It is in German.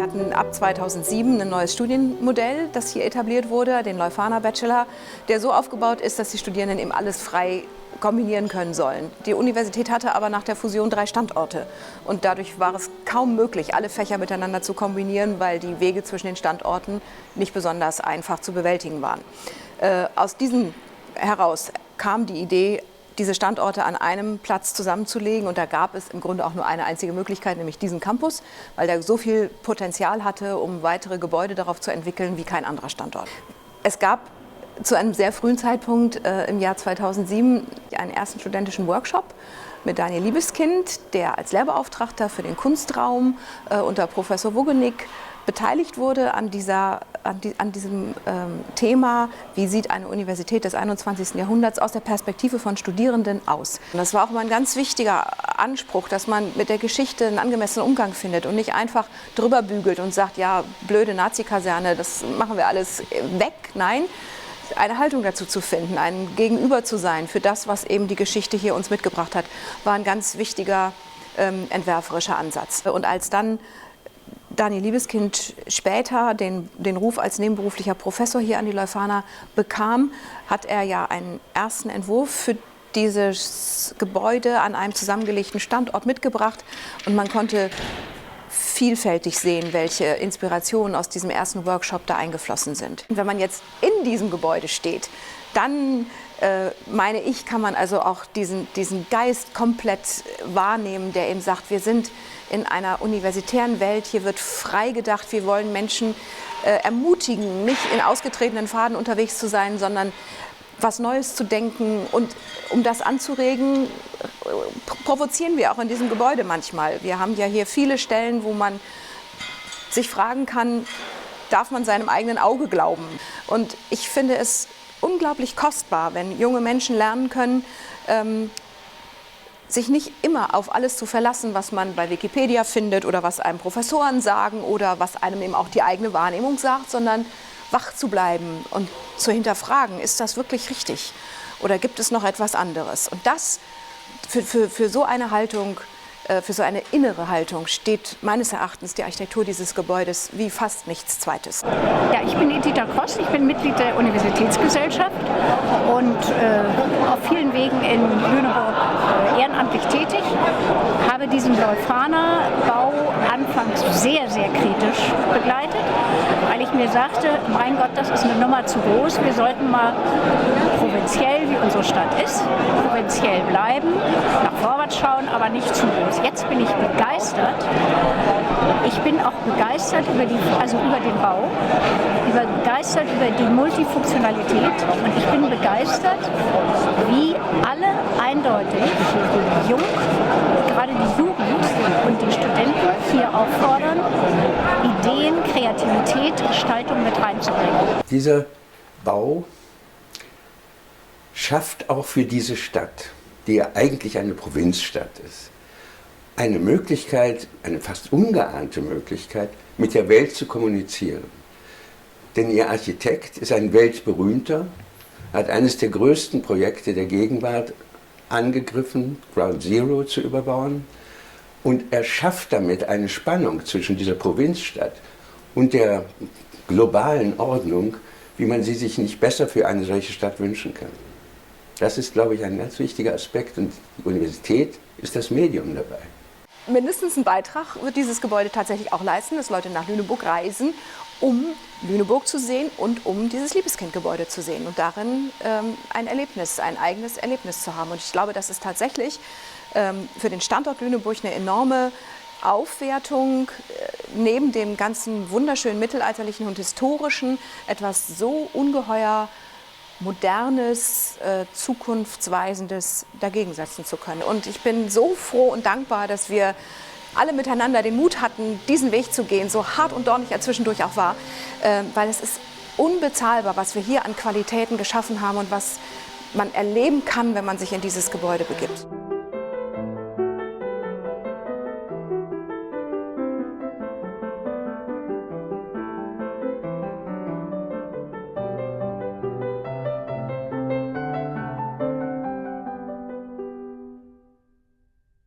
Wir hatten ab 2007 ein neues Studienmodell, das hier etabliert wurde, den Leuphana Bachelor, der so aufgebaut ist, dass die Studierenden eben alles frei kombinieren können sollen. Die Universität hatte aber nach der Fusion 3 Standorte und dadurch war es kaum möglich, alle Fächer miteinander zu kombinieren, weil die Wege zwischen den Standorten nicht besonders einfach zu bewältigen waren. Aus diesem heraus kam die Idee, diese Standorte an einem Platz zusammenzulegen, und da gab es im Grunde auch nur eine einzige Möglichkeit, nämlich diesen Campus, weil der so viel Potenzial hatte, um weitere Gebäude darauf zu entwickeln wie kein anderer Standort. Es gab zu einem sehr frühen Zeitpunkt im Jahr 2007 einen ersten studentischen Workshop mit Daniel Liebeskind, der als Lehrbeauftragter für den Kunstraum unter Professor Wogenig beteiligt wurde an diesem Thema, wie sieht eine Universität des 21. Jahrhunderts aus der Perspektive von Studierenden aus. Und das war auch immer ein ganz wichtiger Anspruch, dass man mit der Geschichte einen angemessenen Umgang findet und nicht einfach drüber bügelt und sagt, ja, blöde Nazi-Kaserne, das machen wir alles weg. Nein, eine Haltung dazu zu finden, ein Gegenüber zu sein für das, was eben die Geschichte hier uns mitgebracht hat, war ein ganz wichtiger entwerferischer Ansatz. Und als dann Daniel Liebeskind später den Ruf als nebenberuflicher Professor hier an die Leuphana bekam, hat er ja einen ersten Entwurf für dieses Gebäude an einem zusammengelegten Standort mitgebracht, und man konnte vielfältig sehen, welche Inspirationen aus diesem ersten Workshop da eingeflossen sind. Und wenn man jetzt in diesem Gebäude steht, dann meine ich, kann man also auch diesen Geist komplett wahrnehmen, der eben sagt, wir sind in einer universitären Welt, hier wird frei gedacht, wir wollen Menschen ermutigen, nicht in ausgetretenen Pfaden unterwegs zu sein, sondern was Neues zu denken, und um das anzuregen, provozieren wir auch in diesem Gebäude manchmal. Wir haben ja hier viele Stellen, wo man sich fragen kann, darf man seinem eigenen Auge glauben? Und ich finde es unglaublich kostbar, wenn junge Menschen lernen können, sich nicht immer auf alles zu verlassen, was man bei Wikipedia findet oder was einem Professoren sagen oder was einem eben auch die eigene Wahrnehmung sagt, sondern wach zu bleiben und zu hinterfragen, ist das wirklich richtig oder gibt es noch etwas anderes? Und das für so eine Haltung, für so eine innere Haltung steht meines Erachtens die Architektur dieses Gebäudes wie fast nichts Zweites. Ja, ich bin Editha Kost, ich bin Mitglied der Universitätsgesellschaft und auf vielen Wegen in Lüneburg ehrenamtlich tätig. Habe diesen Leuphana-Bau anfangs sehr, sehr kritisch begleitet, weil ich mir sagte, mein Gott, das ist eine Nummer zu groß, wir sollten mal provinziell, wie unsere Stadt ist, provinziell bleiben, nach vorwärts schauen, aber nicht zu groß. Jetzt bin ich begeistert. Ich bin auch begeistert über den Bau, begeistert über die Multifunktionalität, und ich bin begeistert, wie alle eindeutig jung, gerade die Jugend und die Studenten hier auffordern, Ideen, Kreativität, Gestaltung mit reinzubringen. Dieser Bau schafft auch für diese Stadt, die ja eigentlich eine Provinzstadt ist, eine Möglichkeit, eine fast ungeahnte Möglichkeit, mit der Welt zu kommunizieren. Denn ihr Architekt ist ein weltberühmter, hat eines der größten Projekte der Gegenwart angegriffen, Ground Zero zu überbauen, und er schafft damit eine Spannung zwischen dieser Provinzstadt und der globalen Ordnung, wie man sie sich nicht besser für eine solche Stadt wünschen kann. Das ist, glaube ich, ein ganz wichtiger Aspekt, und die Universität ist das Medium dabei. Mindestens ein Beitrag wird dieses Gebäude tatsächlich auch leisten, dass Leute nach Lüneburg reisen, um Lüneburg zu sehen und um dieses Liebeskind-Gebäude zu sehen und darin ein eigenes Erlebnis zu haben. Und ich glaube, das ist tatsächlich für den Standort Lüneburg eine enorme Aufwertung, neben dem ganzen wunderschönen mittelalterlichen und historischen, etwas so ungeheuer Modernes, Zukunftsweisendes dagegen setzen zu können. Und ich bin so froh und dankbar, dass wir alle miteinander den Mut hatten, diesen Weg zu gehen, so hart und dornig er zwischendurch auch war, weil es ist unbezahlbar, was wir hier an Qualitäten geschaffen haben und was man erleben kann, wenn man sich in dieses Gebäude begibt.